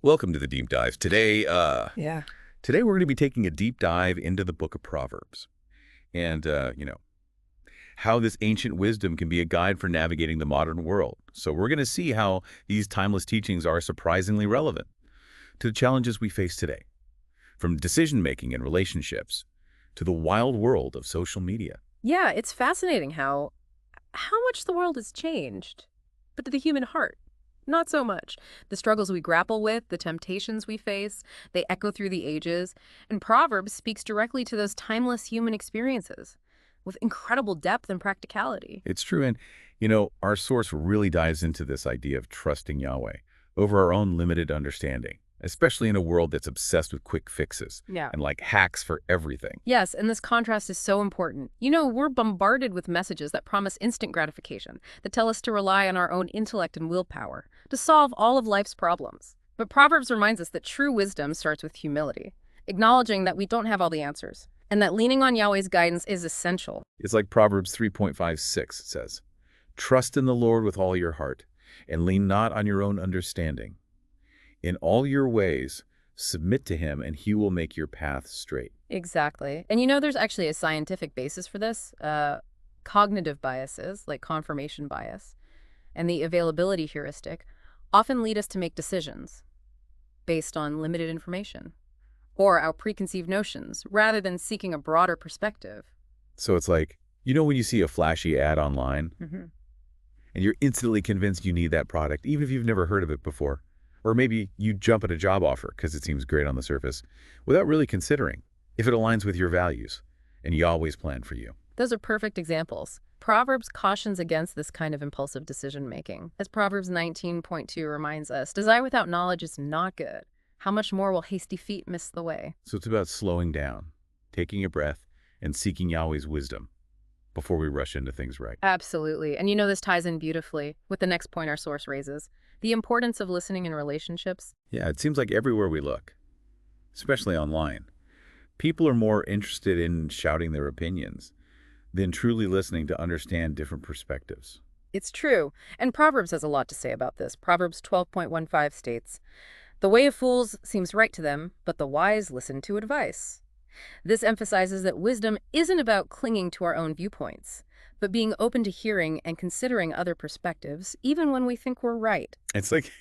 Welcome to the deep dive. Yeah. Today we're going to be taking a deep dive into the book of Proverbs and, how this ancient wisdom can be a guide for navigating the modern world. So we're going to see how these timeless teachings are surprisingly relevant to the challenges we face today, from decision-making and relationships to the wild world of social media. Yeah, it's fascinating how much the world has changed. But to the human heart, not so much. The struggles we grapple with, the temptations we face, they echo through the ages. And Proverbs speaks directly to those timeless human experiences with incredible depth and practicality. It's true, and, our source really dives into this idea of trusting Yahweh over our own limited understanding, especially in a world that's obsessed with quick fixes Yeah. and like hacks for everything. Yes, and this contrast is so important. We're bombarded with messages that promise instant gratification, that tell us to rely on our own intellect and willpower to solve all of life's problems. But Proverbs reminds us that true wisdom starts with humility, acknowledging that we don't have all the answers, and that leaning on Yahweh's guidance is essential. It's like Proverbs 3.56 says, "Trust in the Lord with all your heart, and lean not on your own understanding. In all your ways, submit to him, and he will make your path straight." Exactly. And there's actually a scientific basis for this. Cognitive biases, like confirmation bias, and the availability heuristic often lead us to make decisions based on limited information or our preconceived notions rather than seeking a broader perspective. So it's like, when you see a flashy ad online, Hmm. and you're instantly convinced you need that product, even if you've never heard of it before. Or maybe you jump at a job offer because it seems great on the surface, without really considering if it aligns with your values and Yahweh's plan for you. Those are perfect examples. Proverbs cautions against this kind of impulsive decision-making. As Proverbs 19.2 reminds us, desire without knowledge is not good. How much more will hasty feet miss the way? So it's about slowing down, taking a breath, and seeking Yahweh's wisdom before we rush into things right. Absolutely. And this ties in beautifully with the next point our source raises, the importance of listening in relationships. Yeah, it seems like everywhere we look, especially online, people are more interested in shouting their opinions than truly listening to understand different perspectives. It's true. And Proverbs has a lot to say about this. Proverbs 12.15 states, "The way of fools seems right to them, but the wise listen to advice." This emphasizes that wisdom isn't about clinging to our own viewpoints, but being open to hearing and considering other perspectives, even when we think we're right. It's like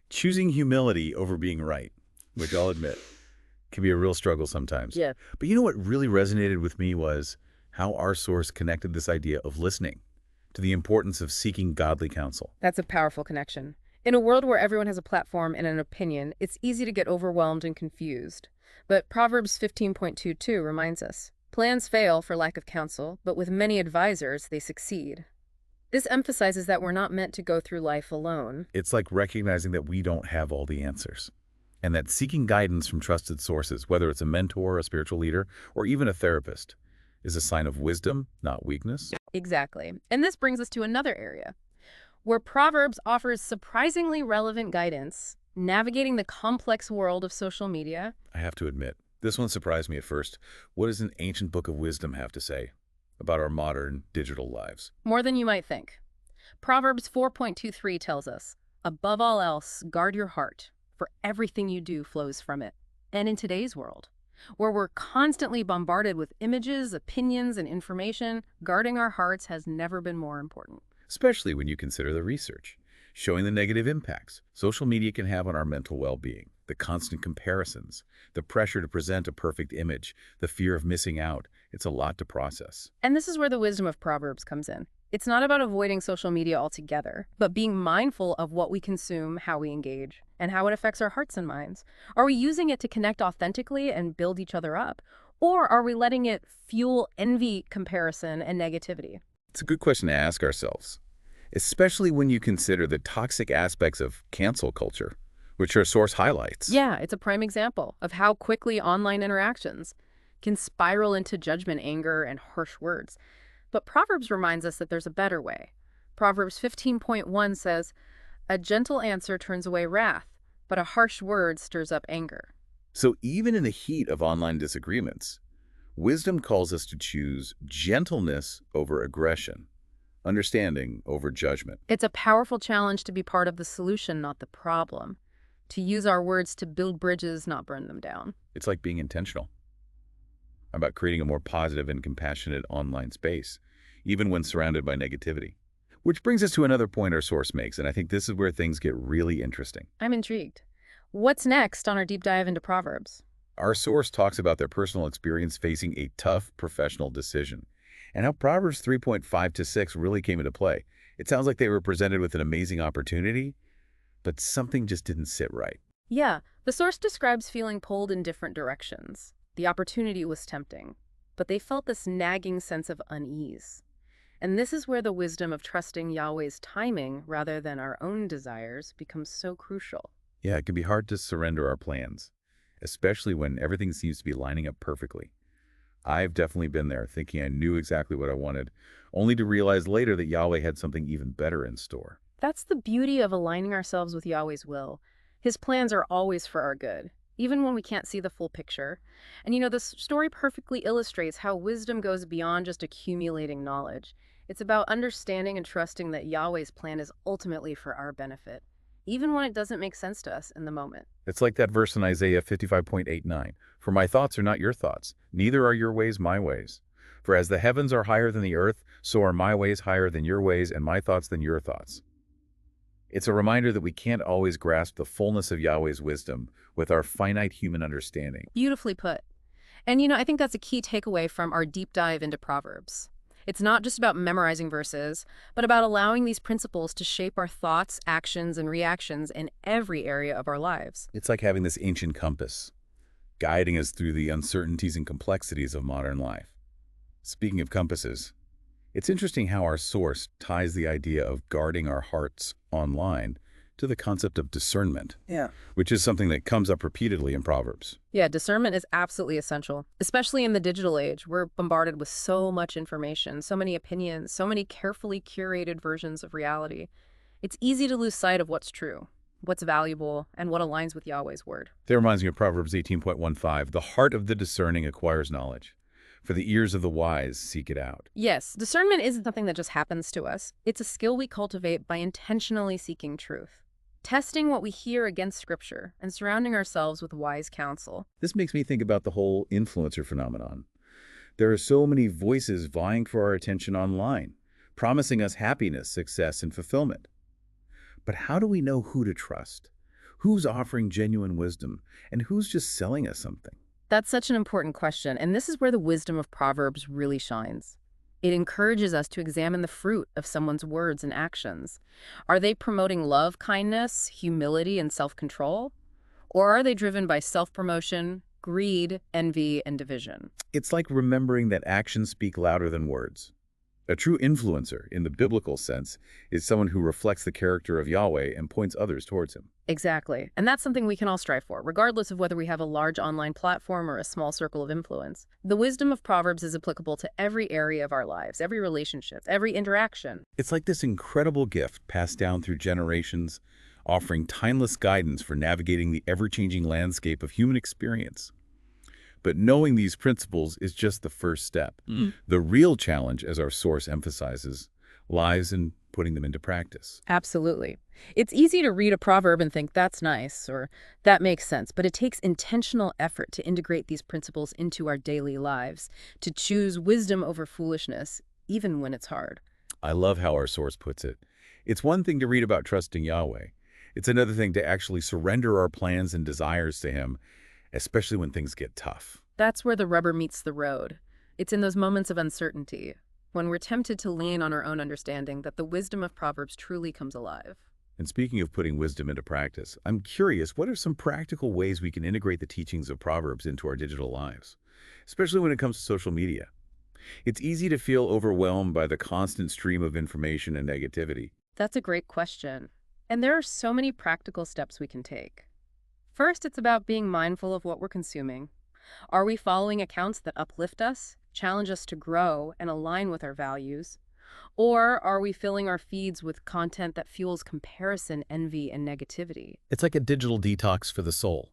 choosing humility over being right, which I'll admit can be a real struggle sometimes. Yeah. But you know what really resonated with me was how our source connected this idea of listening to the importance of seeking godly counsel. That's a powerful connection. In a world where everyone has a platform and an opinion, it's easy to get overwhelmed and confused. But Proverbs 15.22 reminds us, "Plans fail for lack of counsel, but with many advisors they succeed." This emphasizes that we're not meant to go through life alone. It's like recognizing that we don't have all the answers, and that seeking guidance from trusted sources, whether it's a mentor, a spiritual leader, or even a therapist, is a sign of wisdom, not weakness. Exactly. And this brings us to another area where Proverbs offers surprisingly relevant guidance, navigating the complex world of social media. I have to admit, this one surprised me at first. What does an ancient book of wisdom have to say about our modern digital lives? More than you might think. Proverbs 4.23 tells us, "Above all else, guard your heart, for everything you do flows from it." And in today's world, where we're constantly bombarded with images, opinions, and information, guarding our hearts has never been more important. Especially when you consider the research showing the negative impacts social media can have on our mental well-being, the constant comparisons, the pressure to present a perfect image, the fear of missing out. It's a lot to process. And this is where the wisdom of Proverbs comes in. It's not about avoiding social media altogether, but being mindful of what we consume, how we engage, and how it affects our hearts and minds. Are we using it to connect authentically and build each other up? Or are we letting it fuel envy, comparison, and negativity? It's a good question to ask ourselves, especially when you consider the toxic aspects of cancel culture, which our source highlights. Yeah, it's a prime example of how quickly online interactions can spiral into judgment, anger, and harsh words. But Proverbs reminds us that there's a better way. Proverbs 15.1 says, "A gentle answer turns away wrath, but a harsh word stirs up anger." So even in the heat of online disagreements, wisdom calls us to choose gentleness over aggression, understanding over judgment. It's a powerful challenge to be part of the solution, not the problem. to use our words to build bridges, not burn them down. It's like being intentional about creating a more positive and compassionate online space, even when surrounded by negativity. Which brings us to another point our source makes, and I think this is where things get really interesting. I'm intrigued. What's next on our deep dive into Proverbs? Our source talks about their personal experience facing a tough professional decision, and how Proverbs 3.5 to 6 really came into play. It sounds like they were presented with an amazing opportunity, but something just didn't sit right. Yeah, the source describes feeling pulled in different directions. The opportunity was tempting, but they felt this nagging sense of unease. And this is where the wisdom of trusting Yahweh's timing rather than our own desires becomes so crucial. Yeah, it can be hard to surrender our plans, especially when everything seems to be lining up perfectly. I've definitely been there, thinking I knew exactly what I wanted, only to realize later that Yahweh had something even better in store. That's the beauty of aligning ourselves with Yahweh's will. His plans are always for our good, even when we can't see the full picture. And this story perfectly illustrates how wisdom goes beyond just accumulating knowledge. It's about understanding and trusting that Yahweh's plan is ultimately for our benefit, even when it doesn't make sense to us in the moment. It's like that verse in Isaiah 55.89. For my thoughts are not your thoughts, neither are your ways my ways. For as the heavens are higher than the earth, so are my ways higher than your ways, and my thoughts than your thoughts. It's a reminder that we can't always grasp the fullness of Yahweh's wisdom with our finite human understanding. Beautifully put. And I think that's a key takeaway from our deep dive into Proverbs. It's not just about memorizing verses, but about allowing these principles to shape our thoughts, actions, and reactions in every area of our lives. It's like having this ancient compass, guiding us through the uncertainties and complexities of modern life. Speaking of compasses, it's interesting how our source ties the idea of guarding our hearts online to the concept of discernment, which is something that comes up repeatedly in Proverbs. Yeah, discernment is absolutely essential, especially in the digital age. We're bombarded with so much information, so many opinions, so many carefully curated versions of reality. It's easy to lose sight of what's true, what's valuable, and what aligns with Yahweh's word. That reminds me of Proverbs 18.15, the heart of the discerning acquires knowledge, for the ears of the wise seek it out. Yes, discernment isn't something that just happens to us. It's a skill we cultivate by intentionally seeking truth, testing what we hear against Scripture, and surrounding ourselves with wise counsel. This makes me think about the whole influencer phenomenon. There are so many voices vying for our attention online, promising us happiness, success, and fulfillment. But how do we know who to trust? Who's offering genuine wisdom, and who's just selling us something? That's such an important question, and this is where the wisdom of Proverbs really shines. It encourages us to examine the fruit of someone's words and actions. Are they promoting love, kindness, humility, and self-control? Or are they driven by self-promotion, greed, envy, and division? It's like remembering that actions speak louder than words. A true influencer, in the biblical sense, is someone who reflects the character of Yahweh and points others towards him. Exactly. And that's something we can all strive for, regardless of whether we have a large online platform or a small circle of influence. The wisdom of Proverbs is applicable to every area of our lives, every relationship, every interaction. It's like this incredible gift passed down through generations, offering timeless guidance for navigating the ever-changing landscape of human experience. But knowing these principles is just the first step. The real challenge, as our source emphasizes, lies in putting them into practice. Absolutely. It's easy to read a proverb and think that's nice or that makes sense, but it takes intentional effort to integrate these principles into our daily lives, to choose wisdom over foolishness, even when it's hard. I love how our source puts it. It's one thing to read about trusting Yahweh. It's another thing to actually surrender our plans and desires to him, especially when things get tough. That's where the rubber meets the road. It's in those moments of uncertainty, when we're tempted to lean on our own understanding, that the wisdom of Proverbs truly comes alive. And speaking of putting wisdom into practice, I'm curious, what are some practical ways we can integrate the teachings of Proverbs into our digital lives, especially when it comes to social media? It's easy to feel overwhelmed by the constant stream of information and negativity. That's a great question. And there are so many practical steps we can take. First, it's about being mindful of what we're consuming. Are we following accounts that uplift us, challenge us to grow, and align with our values? Or are we filling our feeds with content that fuels comparison, envy, and negativity? It's like a digital detox for the soul,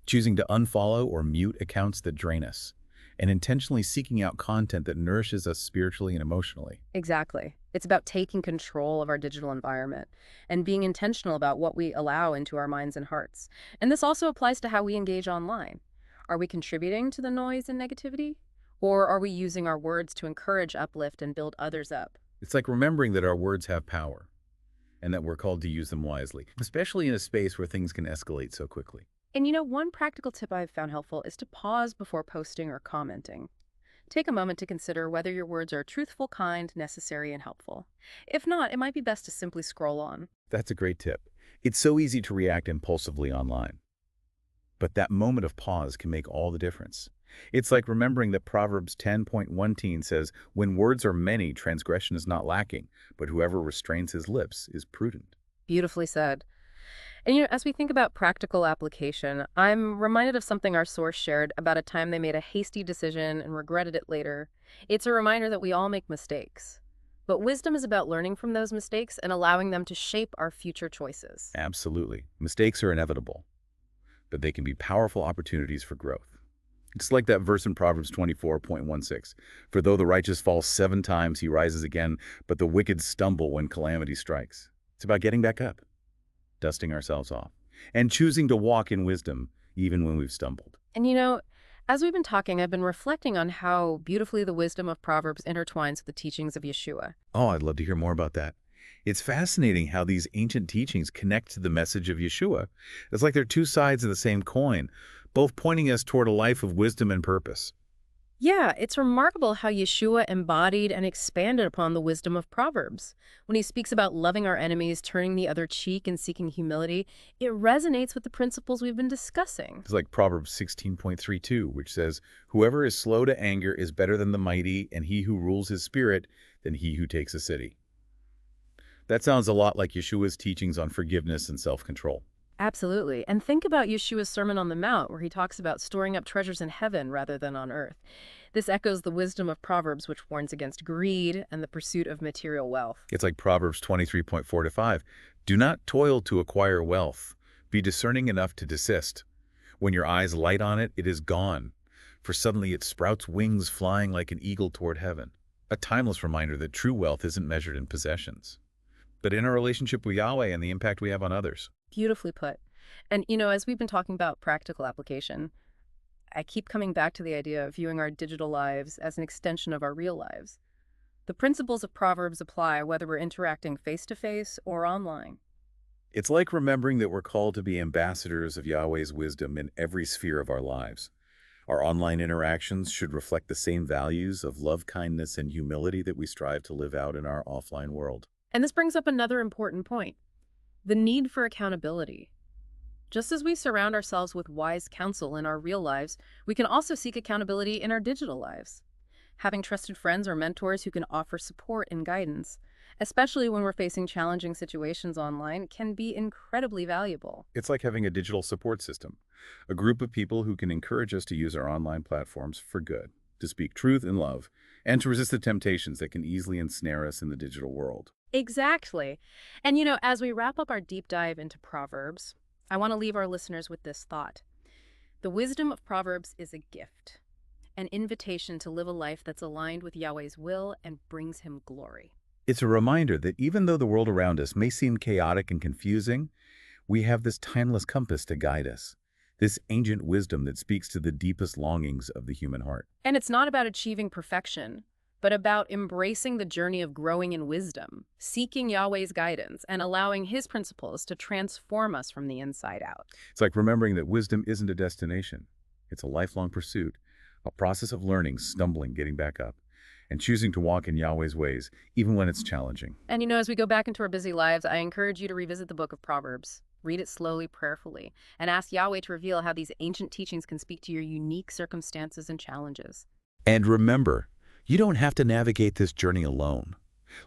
choosing to unfollow or mute accounts that drain us, and intentionally seeking out content that nourishes us spiritually and emotionally. Exactly. It's about taking control of our digital environment and being intentional about what we allow into our minds and hearts. And this also applies to how we engage online. Are we contributing to the noise and negativity? Or are we using our words to encourage, uplift, and build others up? It's like remembering that our words have power and that we're called to use them wisely, especially in a space where things can escalate so quickly. And you know, one practical tip I've found helpful is to pause before posting or commenting. Take a moment to consider whether your words are truthful, kind, necessary, and helpful. If not, it might be best to simply scroll on. That's a great tip. It's so easy to react impulsively online, but that moment of pause can make all the difference. It's like remembering that Proverbs 10:1 says, "When words are many, transgression is not lacking, but whoever restrains his lips is prudent." Beautifully said. And you know, as we think about practical application, I'm reminded of something our source shared about a time they made a hasty decision and regretted it later. It's a reminder that we all make mistakes. But wisdom is about learning from those mistakes and allowing them to shape our future choices. Absolutely. Mistakes are inevitable, but they can be powerful opportunities for growth. It's like that verse in Proverbs 24:16. "For though the righteous falls 7 times, he rises again, but the wicked stumble when calamity strikes." It's about getting back up, dusting ourselves off, and choosing to walk in wisdom even when we've stumbled. And you know, as we've been talking, I've been reflecting on how beautifully the wisdom of Proverbs intertwines with the teachings of Yeshua. Oh, I'd love to hear more about that. It's fascinating how these ancient teachings connect to the message of Yeshua. It's like they're two sides of the same coin, both pointing us toward a life of wisdom and purpose. Yeah, it's remarkable how Yeshua embodied and expanded upon the wisdom of Proverbs. When he speaks about loving our enemies, turning the other cheek, and seeking humility, it resonates with the principles we've been discussing. It's like Proverbs 16:32, which says, "Whoever is slow to anger is better than the mighty, and he who rules his spirit than he who takes a city." That sounds a lot like Yeshua's teachings on forgiveness and self-control. Absolutely. And think about Yeshua's Sermon on the Mount, where he talks about storing up treasures in heaven rather than on earth. This echoes the wisdom of Proverbs, which warns against greed and the pursuit of material wealth. It's like Proverbs 23:4-5. "Do not toil to acquire wealth. Be discerning enough to desist. When your eyes light on it, it is gone, for suddenly it sprouts wings flying like an eagle toward heaven." A timeless reminder that true wealth isn't measured in possessions, but in our relationship with Yahweh and the impact we have on others. Beautifully put. And, you know, as we've been talking about practical application, I keep coming back to the idea of viewing our digital lives as an extension of our real lives. The principles of Proverbs apply whether we're interacting face-to-face or online. It's like remembering that we're called to be ambassadors of Yahweh's wisdom in every sphere of our lives. Our online interactions should reflect the same values of love, kindness, and humility that we strive to live out in our offline world. And this brings up another important point: the need for accountability. Just as we surround ourselves with wise counsel in our real lives, we can also seek accountability in our digital lives. Having trusted friends or mentors who can offer support and guidance, especially when we're facing challenging situations online, can be incredibly valuable. It's like having a digital support system, a group of people who can encourage us to use our online platforms for good, to speak truth in love, and to resist the temptations that can easily ensnare us in the digital world. Exactly. And you know, as we wrap up our deep dive into Proverbs, I want to leave our listeners with this thought. The wisdom of Proverbs is a gift, an invitation to live a life that's aligned with Yahweh's will and brings him glory. It's a reminder that even though the world around us may seem chaotic and confusing, we have this timeless compass to guide us, this ancient wisdom that speaks to the deepest longings of the human heart. And it's not about achieving perfection, but about embracing the journey of growing in wisdom, seeking Yahweh's guidance, and allowing his principles to transform us from the inside out. It's like remembering that wisdom isn't a destination. It's a lifelong pursuit, a process of learning, stumbling, getting back up, and choosing to walk in Yahweh's ways, even when it's challenging. And you know, as we go back into our busy lives, I encourage you to revisit the book of Proverbs. Read it slowly, prayerfully, and ask Yahweh to reveal how these ancient teachings can speak to your unique circumstances and challenges. And remember, you don't have to navigate this journey alone.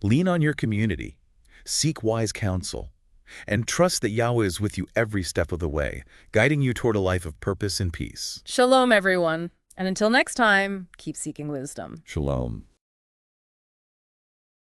Lean on your community, seek wise counsel, and trust that Yahweh is with you every step of the way, guiding you toward a life of purpose and peace. Shalom, everyone. And until next time, keep seeking wisdom. Shalom.